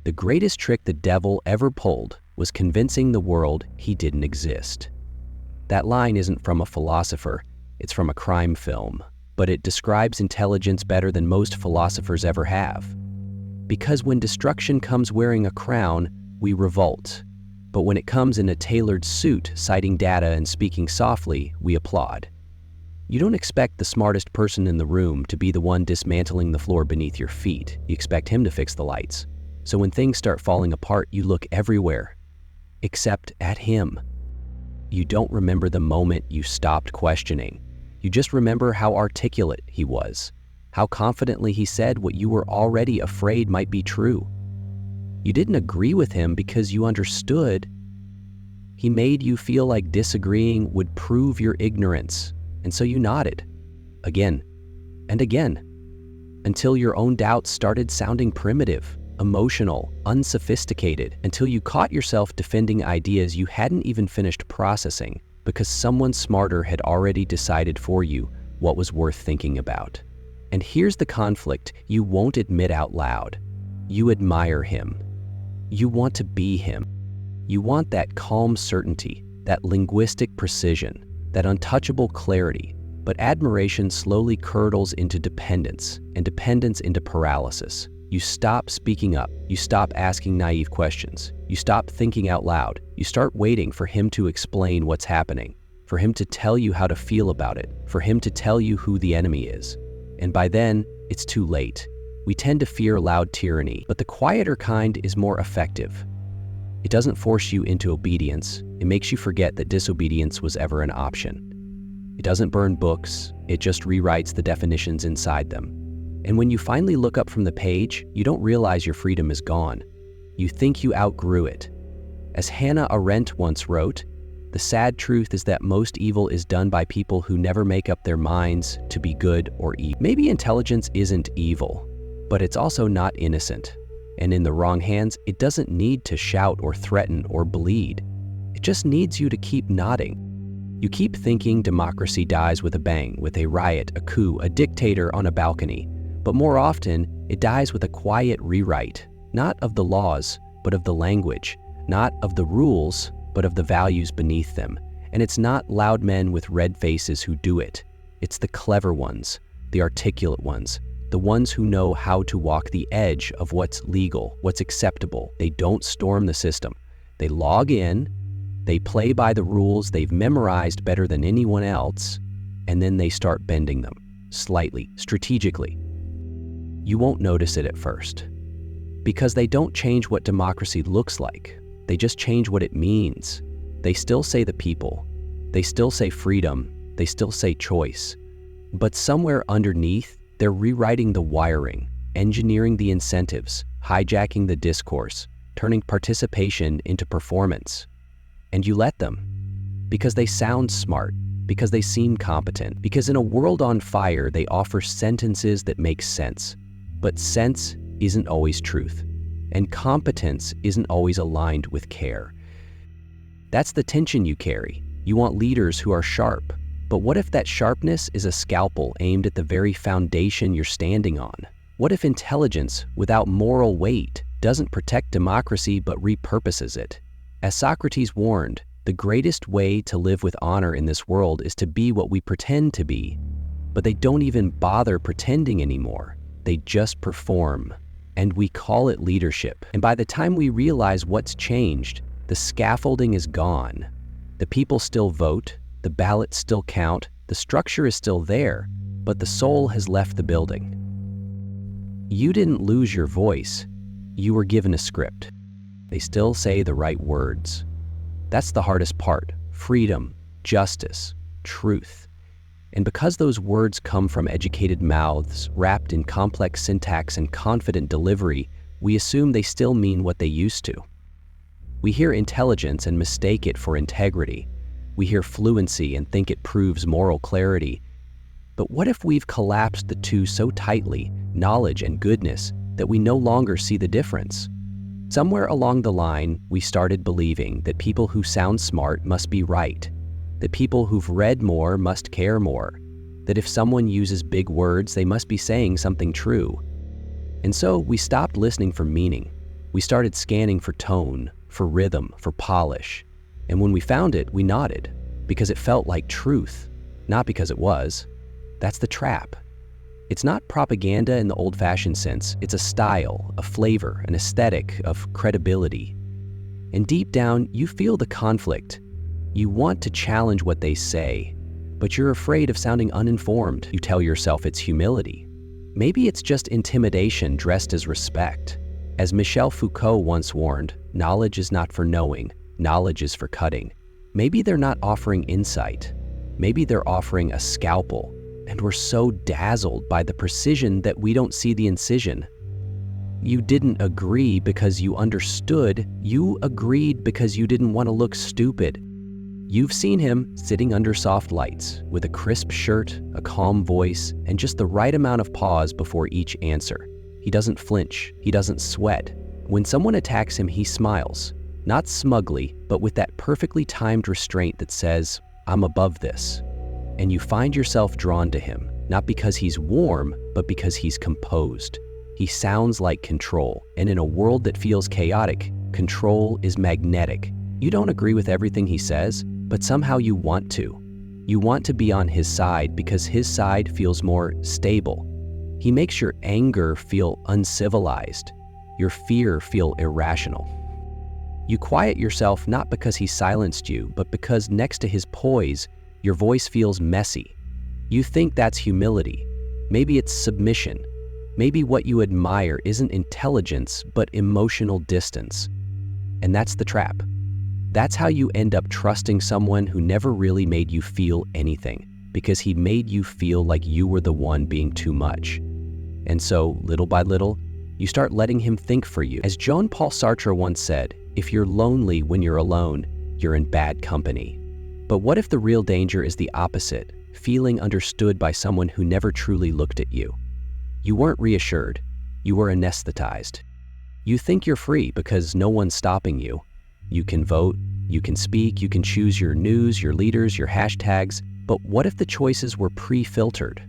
The greatest trick the devil ever pulled was convincing the world he didn't exist. That line isn't from a philosopher, it's from a crime film, but it describes intelligence better than most philosophers ever have. Because when destruction comes wearing a crown, we revolt. But when it comes in a tailored suit, citing data and speaking softly, we applaud. You don't expect the smartest person in the room to be the one dismantling the floor beneath your feet. You expect him to fix the lights. So when things start falling apart, you look everywhere, except at him. You don't remember the moment you stopped questioning. You just remember how articulate he was, how confidently he said what you were already afraid might be true. You didn't agree with him because you understood. He made you feel like disagreeing would prove your ignorance, and so you nodded, again and again, until your own doubts started sounding primitive, emotional, unsophisticated, until you caught yourself defending ideas you hadn't even finished processing because someone smarter had already decided for you what was worth thinking about. And here's the conflict you won't admit out loud. You admire him. You want to be him. You want that calm certainty, that linguistic precision, that untouchable clarity, but admiration slowly curdles into dependence, and dependence into paralysis. You stop speaking up. You stop asking naive questions. You stop thinking out loud. You start waiting for him to explain what's happening, for him to tell you how to feel about it, for him to tell you who the enemy is. And by then, it's too late. We tend to fear loud tyranny, but the quieter kind is more effective. It doesn't force you into obedience. It makes you forget that disobedience was ever an option. It doesn't burn books. It just rewrites the definitions inside them. And when you finally look up from the page, you don't realize your freedom is gone. You think you outgrew it. As Hannah Arendt once wrote, the sad truth is that most evil is done by people who never make up their minds to be good or evil. Maybe intelligence isn't evil, but it's also not innocent. And in the wrong hands, it doesn't need to shout or threaten or bleed. It just needs you to keep nodding. You keep thinking democracy dies with a bang, with a riot, a coup, a dictator on a balcony. But more often, it dies with a quiet rewrite, not of the laws, but of the language, not of the rules, but of the values beneath them. And it's not loud men with red faces who do it. It's the clever ones, the articulate ones, the ones who know how to walk the edge of what's legal, what's acceptable. They don't storm the system. They log in, they play by the rules they've memorized better than anyone else, and then they start bending them, slightly, strategically. You won't notice it at first, because they don't change what democracy looks like. They just change what it means. They still say the people. They still say freedom. They still say choice. But somewhere underneath, they're rewriting the wiring, engineering the incentives, hijacking the discourse, turning participation into performance. And you let them, because they sound smart, because they seem competent, because in a world on fire, they offer sentences that make sense. But sense isn't always truth, and competence isn't always aligned with care. That's the tension you carry. You want leaders who are sharp, but what if that sharpness is a scalpel aimed at the very foundation you're standing on? What if intelligence, without moral weight, doesn't protect democracy but repurposes it? As Socrates warned, the greatest way to live with honor in this world is to be what we pretend to be. But they don't even bother pretending anymore. They just perform. And we call it leadership. And by the time we realize what's changed, the scaffolding is gone. The people still vote, the ballots still count, the structure is still there, but the soul has left the building. You didn't lose your voice. You were given a script. They still say the right words. That's the hardest part: freedom, justice, truth. And because those words come from educated mouths, wrapped in complex syntax and confident delivery, we assume they still mean what they used to. We hear intelligence and mistake it for integrity. We hear fluency and think it proves moral clarity. But what if we've collapsed the two so tightly, knowledge and goodness, that we no longer see the difference? Somewhere along the line, we started believing that people who sound smart must be right, that people who've read more must care more, that if someone uses big words, they must be saying something true. And so we stopped listening for meaning. We started scanning for tone, for rhythm, for polish. And when we found it, we nodded, because it felt like truth, not because it was. That's the trap. It's not propaganda in the old-fashioned sense. It's a style, a flavor, an aesthetic of credibility. And deep down, you feel the conflict. You want to challenge what they say, but you're afraid of sounding uninformed. You tell yourself it's humility. Maybe it's just intimidation dressed as respect. As Michel Foucault once warned, knowledge is not for knowing, knowledge is for cutting. Maybe they're not offering insight. Maybe they're offering a scalpel, and we're so dazzled by the precision that we don't see the incision. You didn't agree because you understood. You agreed because you didn't want to look stupid. You've seen him sitting under soft lights with a crisp shirt, a calm voice, and just the right amount of pause before each answer. He doesn't flinch. He doesn't sweat. When someone attacks him, he smiles. Not smugly, but with that perfectly timed restraint that says, "I'm above this." And you find yourself drawn to him, not because he's warm, but because he's composed. He sounds like control, and in a world that feels chaotic, control is magnetic. You don't agree with everything he says, but somehow you want to. You want to be on his side because his side feels more stable. He makes your anger feel uncivilized, your fear feel irrational. You quiet yourself not because he silenced you, but because next to his poise, your voice feels messy. You think that's humility. Maybe it's submission. Maybe what you admire isn't intelligence, but emotional distance. And that's the trap. That's how you end up trusting someone who never really made you feel anything, because he made you feel like you were the one being too much. And so, little by little, you start letting him think for you. As Jean-Paul Sartre once said, if you're lonely when you're alone, you're in bad company. But what if the real danger is the opposite, feeling understood by someone who never truly looked at you? You weren't reassured. You were anesthetized. You think you're free because no one's stopping you. You can vote, you can speak, you can choose your news, your leaders, your hashtags. But what if the choices were pre-filtered?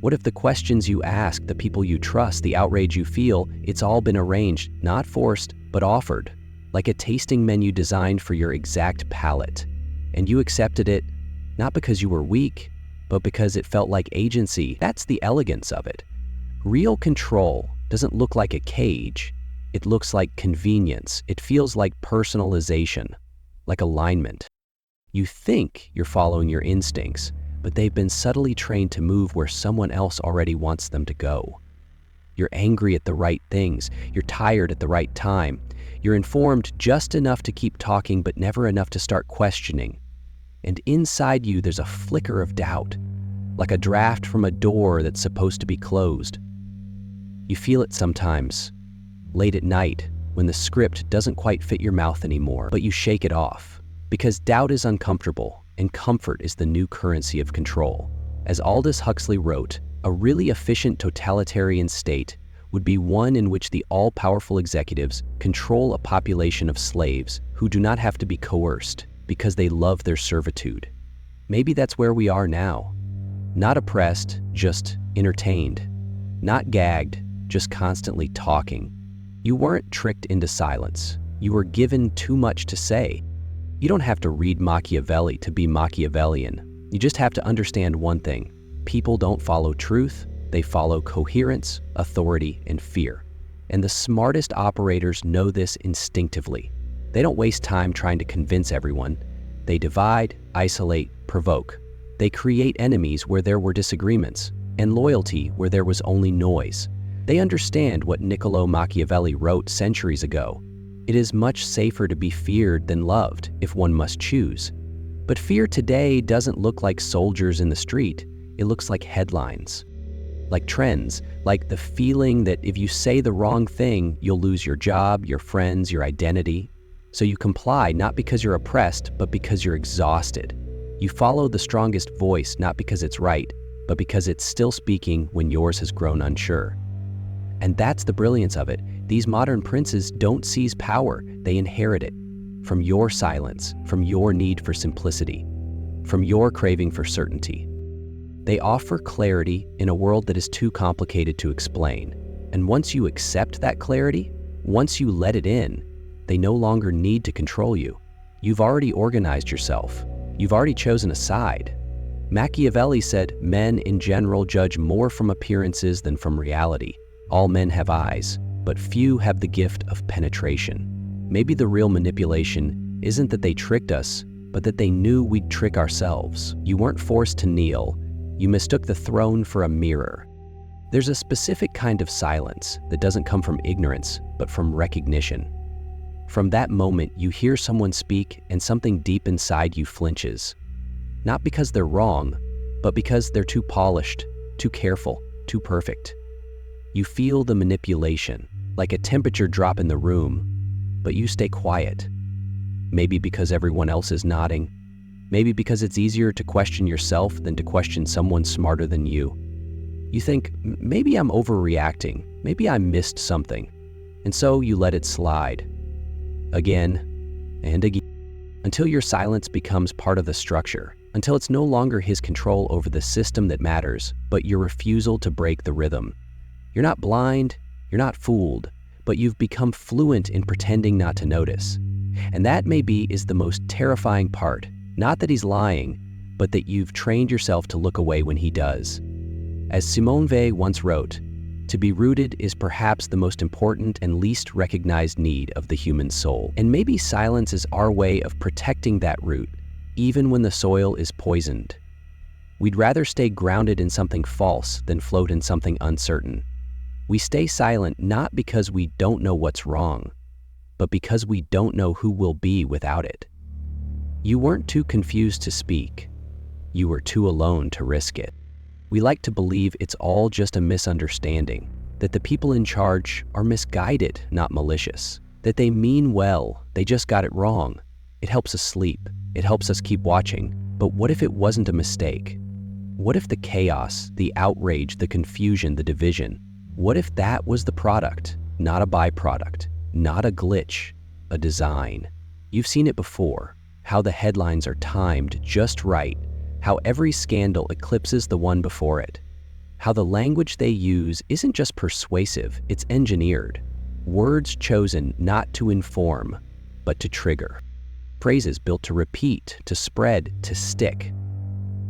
What if the questions you ask, the people you trust, the outrage you feel, it's all been arranged, not forced, but offered, like a tasting menu designed for your exact palate? And you accepted it, not because you were weak, but because it felt like agency. That's the elegance of it. Real control doesn't look like a cage. It looks like convenience. It feels like personalization, like alignment. You think you're following your instincts, but they've been subtly trained to move where someone else already wants them to go. You're angry at the right things. You're tired at the right time. You're informed just enough to keep talking, but never enough to start questioning. And inside you, there's a flicker of doubt, like a draft from a door that's supposed to be closed. You feel it sometimes, late at night, when the script doesn't quite fit your mouth anymore, but you shake it off. Because doubt is uncomfortable, and comfort is the new currency of control. As Aldous Huxley wrote, a really efficient totalitarian state would be one in which the all-powerful executives control a population of slaves who do not have to be coerced because they love their servitude. Maybe that's where we are now. Not oppressed, just entertained. Not gagged, just constantly talking. You weren't tricked into silence. You were given too much to say. You don't have to read Machiavelli to be Machiavellian. You just have to understand one thing. People don't follow truth. They follow coherence, authority, and fear. And the smartest operators know this instinctively. They don't waste time trying to convince everyone. They divide, isolate, provoke. They create enemies where there were disagreements, and loyalty where there was only noise. They understand what Niccolò Machiavelli wrote centuries ago. It is much safer to be feared than loved, if one must choose. But fear today doesn't look like soldiers in the street. It looks like headlines, like trends, like the feeling that if you say the wrong thing, you'll lose your job, your friends, your identity. So you comply not because you're oppressed, but because you're exhausted. You follow the strongest voice not because it's right, but because it's still speaking when yours has grown unsure. And that's the brilliance of it. These modern princes don't seize power, they inherit it. From your silence, from your need for simplicity, from your craving for certainty. They offer clarity in a world that is too complicated to explain. And once you accept that clarity, Once you let it in, they no longer need to control you. You've already organized yourself. You've already chosen a side. Machiavelli said, "Men in general judge more from appearances than from reality. All men have eyes, but few have the gift of penetration." Maybe the real manipulation isn't that they tricked us, but that they knew we'd trick ourselves. You weren't forced to kneel. You mistook the throne for a mirror. There's a specific kind of silence that doesn't come from ignorance, but from recognition. From that moment, you hear someone speak and something deep inside you flinches. Not because they're wrong, but because they're too polished, too careful, too perfect. You feel the manipulation, like a temperature drop in the room, but you stay quiet. Maybe because everyone else is nodding. Maybe because it's easier to question yourself than to question someone smarter than you. You think, maybe I'm overreacting, maybe I missed something, and so you let it slide. Again and again, until your silence becomes part of the structure, until it's no longer his control over the system that matters, but your refusal to break the rhythm. You're not blind, you're not fooled, but you've become fluent in pretending not to notice. And that maybe is the most terrifying part, not that he's lying, but that you've trained yourself to look away when he does. As Simone Weil once wrote, "To be rooted is perhaps the most important and least recognized need of the human soul." And maybe silence is our way of protecting that root, even when the soil is poisoned. We'd rather stay grounded in something false than float in something uncertain. We stay silent not because we don't know what's wrong, but because we don't know who we'll be without it. You weren't too confused to speak. You were too alone to risk it. We like to believe it's all just a misunderstanding, that the people in charge are misguided, not malicious, that they mean well, they just got it wrong. It helps us sleep. It helps us keep watching. But what if it wasn't a mistake? What if the chaos, the outrage, the confusion, the division, what if that was the product, not a byproduct, not a glitch, a design? You've seen it before, how the headlines are timed just right, how every scandal eclipses the one before it, how the language they use isn't just persuasive, it's engineered. Words chosen not to inform, but to trigger. Phrases built to repeat, to spread, to stick.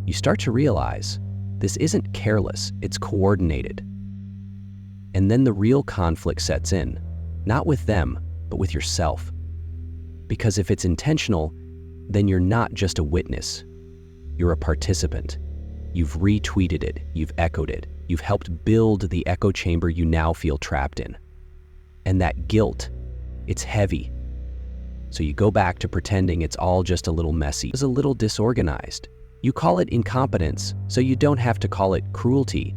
You start to realize this isn't careless, it's coordinated. And then the real conflict sets in, not with them, but with yourself. Because if it's intentional, then you're not just a witness. You're a participant. You've retweeted it, you've echoed it, you've helped build the echo chamber you now feel trapped in. And that guilt, it's heavy. So you go back to pretending it's all just a little messy, it's a little disorganized. You call it incompetence, so you don't have to call it cruelty.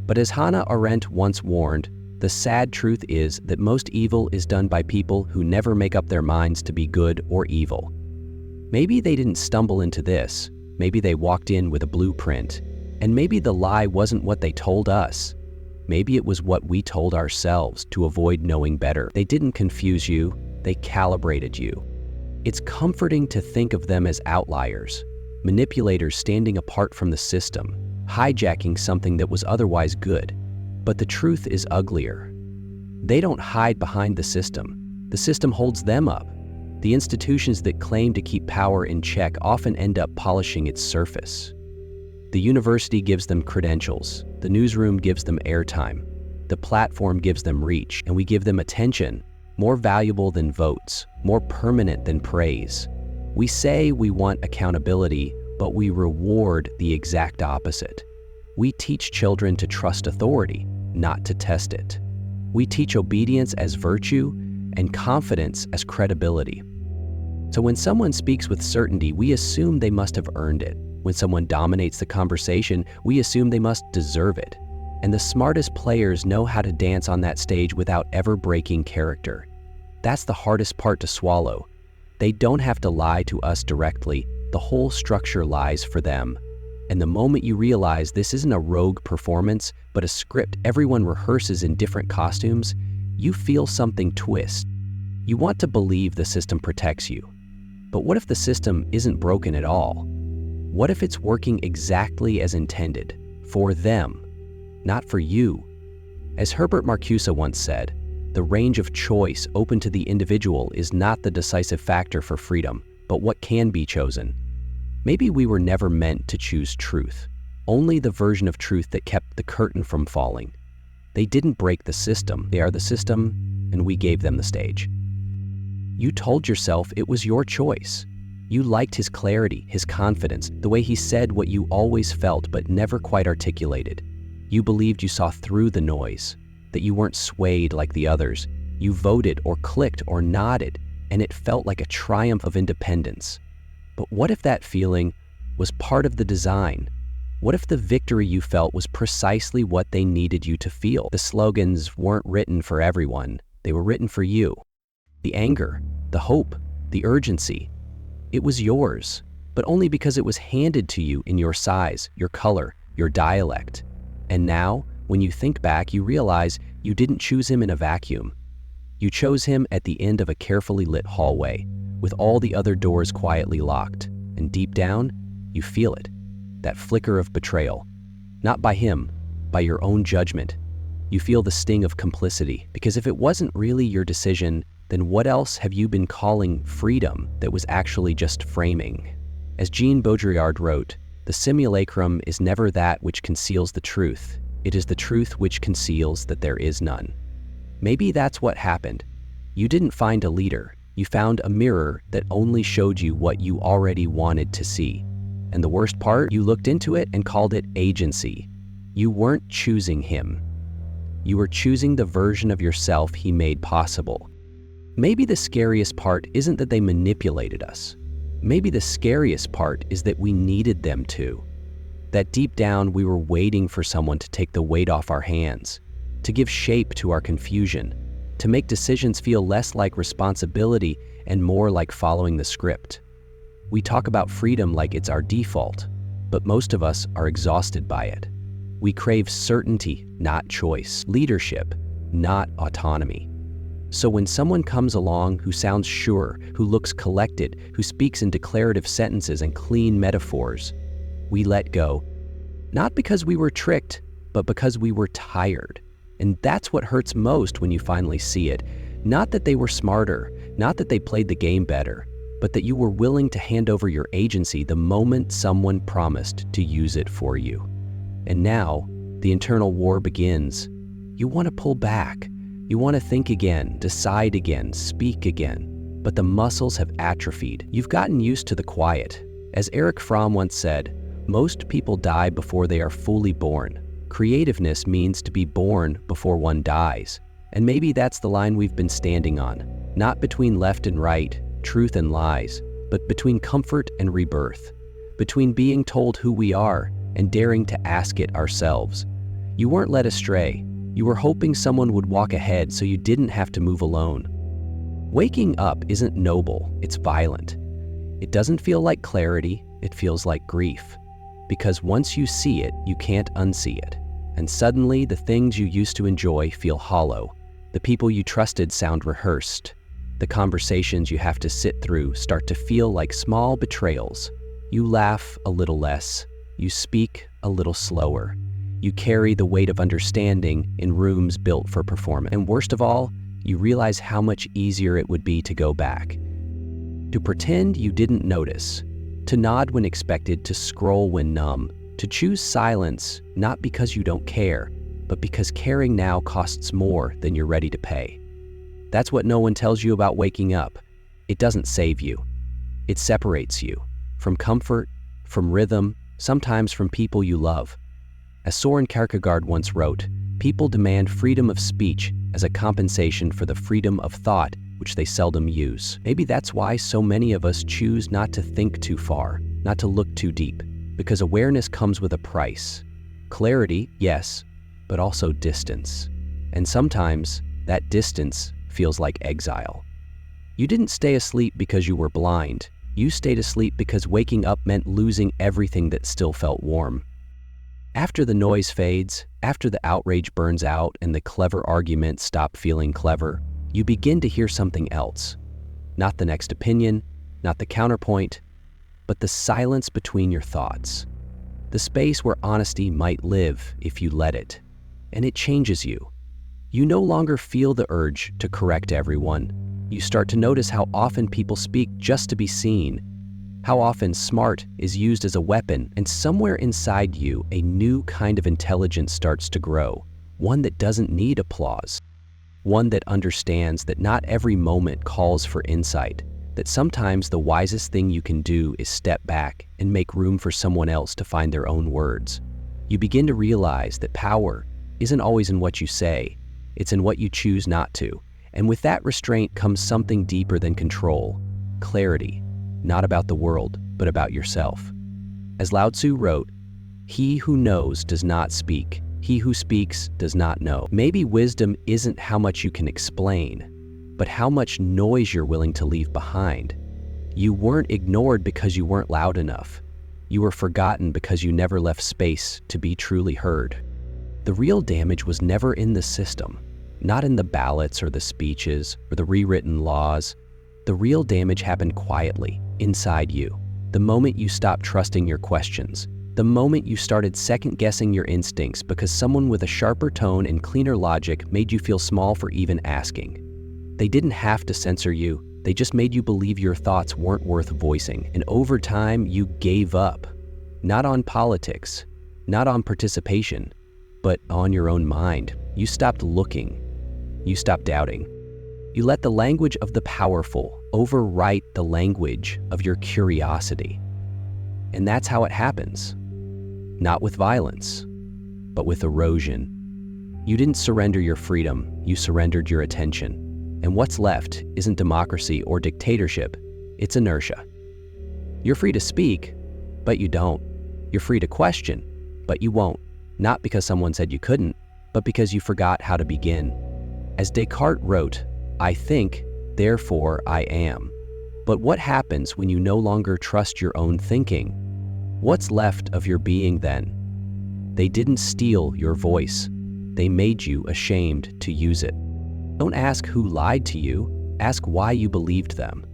But as Hannah Arendt once warned, the sad truth is that most evil is done by people who never make up their minds to be good or evil. Maybe they didn't stumble into this, maybe they walked in with a blueprint, and maybe the lie wasn't what they told us. Maybe it was what we told ourselves to avoid knowing better. They didn't confuse you, they calibrated you. It's comforting to think of them as outliers, manipulators standing apart from the system, hijacking something that was otherwise good. But the truth is uglier. They don't hide behind the system holds them up. The institutions that claim to keep power in check often end up polishing its surface. The university gives them credentials, the newsroom gives them airtime, the platform gives them reach, and we give them attention, more valuable than votes, more permanent than praise. We say we want accountability, but we reward the exact opposite. We teach children to trust authority, not to test it. We teach obedience as virtue and confidence as credibility. So when someone speaks with certainty, we assume they must have earned it. When someone dominates the conversation, we assume they must deserve it. And the smartest players know how to dance on that stage without ever breaking character. That's the hardest part to swallow. They don't have to lie to us directly. The whole structure lies for them. And the moment you realize this isn't a rogue performance, but a script everyone rehearses in different costumes, you feel something twist. You want to believe the system protects you. But what if the system isn't broken at all? What if it's working exactly as intended, for them, not for you? As Herbert Marcuse once said, The range of choice open to the individual is not the decisive factor for freedom, but what can be chosen. Maybe we were never meant to choose truth, only the version of truth that kept the curtain from falling. They didn't break the system, they are the system, and we gave them the stage. You told yourself it was your choice. You liked his clarity, his confidence, the way he said what you always felt but never quite articulated. You believed you saw through the noise, that you weren't swayed like the others. You voted or clicked or nodded, and it felt like a triumph of independence. But what if that feeling was part of the design? What if the victory you felt was precisely what they needed you to feel? The slogans weren't written for everyone. They were written for you. The anger, the hope, the urgency. It was yours, but only because it was handed to you in your size, your color, your dialect. And now, when you think back, you realize you didn't choose him in a vacuum. You chose him at the end of a carefully lit hallway, with all the other doors quietly locked. And deep down, you feel it, that flicker of betrayal. Not by him, by your own judgment. You feel the sting of complicity, because if it wasn't really your decision, then what else have you been calling freedom that was actually just framing? As Jean Baudrillard wrote, the simulacrum is never that which conceals the truth. It is the truth which conceals that there is none. Maybe that's what happened. You didn't find a leader. You found a mirror that only showed you what you already wanted to see. And the worst part, you looked into it and called it agency. You weren't choosing him. You were choosing the version of yourself he made possible. Maybe the scariest part isn't that they manipulated us. Maybe the scariest part is that we needed them to. That deep down we were waiting for someone to take the weight off our hands, to give shape to our confusion, to make decisions feel less like responsibility and more like following the script. We talk about freedom like it's our default, but most of us are exhausted by it. We crave certainty, not choice, leadership, not autonomy. So when someone comes along who sounds sure, who looks collected, who speaks in declarative sentences and clean metaphors, we let go. Not because we were tricked, but because we were tired. And that's what hurts most when you finally see it. Not that they were smarter, not that they played the game better, but that you were willing to hand over your agency the moment someone promised to use it for you. And now, the internal war begins. You want to pull back. You want to think again, decide again, speak again. But the muscles have atrophied. You've gotten used to the quiet. As Erich Fromm once said, most people die before they are fully born. Creativeness means to be born before one dies. And maybe that's the line we've been standing on. Not between left and right, truth and lies, but between comfort and rebirth. Between being told who we are and daring to ask it ourselves. You weren't led astray. You were hoping someone would walk ahead so you didn't have to move alone. Waking up isn't noble, it's violent. It doesn't feel like clarity, it feels like grief. Because once you see it, you can't unsee it. And suddenly, the things you used to enjoy feel hollow. The people you trusted sound rehearsed. The conversations you have to sit through start to feel like small betrayals. You laugh a little less. You speak a little slower. You carry the weight of understanding in rooms built for performance. And worst of all, you realize how much easier it would be to go back. To pretend you didn't notice. To nod when expected, to scroll when numb. To choose silence, not because you don't care, but because caring now costs more than you're ready to pay. That's what no one tells you about waking up. It doesn't save you. It separates you from comfort, from rhythm, sometimes from people you love. As Soren Kierkegaard once wrote, people demand freedom of speech as a compensation for the freedom of thought which they seldom use. Maybe that's why so many of us choose not to think too far, not to look too deep, because awareness comes with a price. Clarity, yes, but also distance. And sometimes that distance feels like exile. You didn't stay asleep because you were blind. You stayed asleep because waking up meant losing everything that still felt warm. After the noise fades, after the outrage burns out and the clever arguments stop feeling clever, you begin to hear something else. Not the next opinion, not the counterpoint, but the silence between your thoughts. The space where honesty might live if you let it. And it changes you. You no longer feel the urge to correct everyone. You start to notice how often people speak just to be seen, how often smart is used as a weapon, and somewhere inside you, a new kind of intelligence starts to grow, one that doesn't need applause, one that understands that not every moment calls for insight, that sometimes the wisest thing you can do is step back and make room for someone else to find their own words. You begin to realize that power isn't always in what you say, it's in what you choose not to. And with that restraint comes something deeper than control, clarity, not about the world, but about yourself. As Lao Tzu wrote, "He who knows does not speak. He who speaks does not know." Maybe wisdom isn't how much you can explain, but how much noise you're willing to leave behind. You weren't ignored because you weren't loud enough. You were forgotten because you never left space to be truly heard. The real damage was never in the system, not in the ballots or the speeches or the rewritten laws. The real damage happened quietly, inside you. The moment you stopped trusting your questions, the moment you started second-guessing your instincts because someone with a sharper tone and cleaner logic made you feel small for even asking. They didn't have to censor you, they just made you believe your thoughts weren't worth voicing. And over time, you gave up. Not on politics, not on participation, but on your own mind. You stopped looking. You stopped doubting. You let the language of the powerful overwrite the language of your curiosity. And that's how it happens. Not with violence, but with erosion. You didn't surrender your freedom, you surrendered your attention. And what's left isn't democracy or dictatorship, it's inertia. You're free to speak, but you don't. You're free to question, but you won't. Not because someone said you couldn't, but because you forgot how to begin. As Descartes wrote, "I think, therefore I am." But what happens when you no longer trust your own thinking? What's left of your being then? They didn't steal your voice. They made you ashamed to use it. Don't ask who lied to you, ask why you believed them.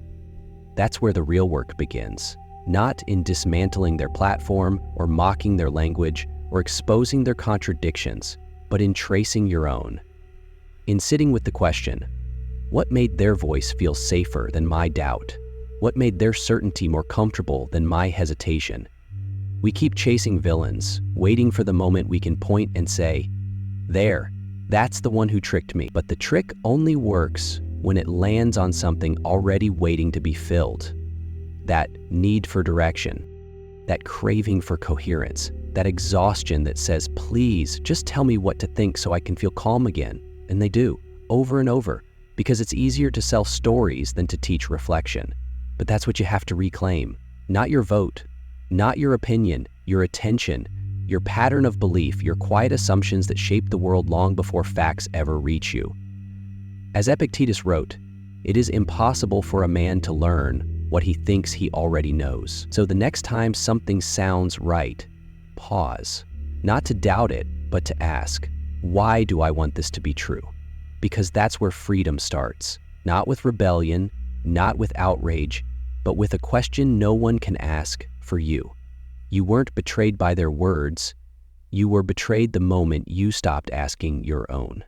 That's where the real work begins. Not in dismantling their platform or mocking their language or exposing their contradictions, but in tracing your own. In sitting with the question, what made their voice feel safer than my doubt? What made their certainty more comfortable than my hesitation? We keep chasing villains, waiting for the moment we can point and say, "There, that's the one who tricked me." But the trick only works when it lands on something already waiting to be filled. That need for direction, that craving for coherence, that exhaustion that says, "Please, just tell me what to think so I can feel calm again." And they do, over and over, because it's easier to sell stories than to teach reflection. But that's what you have to reclaim. Not your vote, not your opinion, your attention, your pattern of belief, your quiet assumptions that shape the world long before facts ever reach you. As Epictetus wrote, "It is impossible for a man to learn what he thinks he already knows." So the next time something sounds right, pause. Not to doubt it, but to ask, why do I want this to be true? Because that's where freedom starts. Not with rebellion, not with outrage, but with a question no one can ask for you. You weren't betrayed by their words. You were betrayed the moment you stopped asking your own.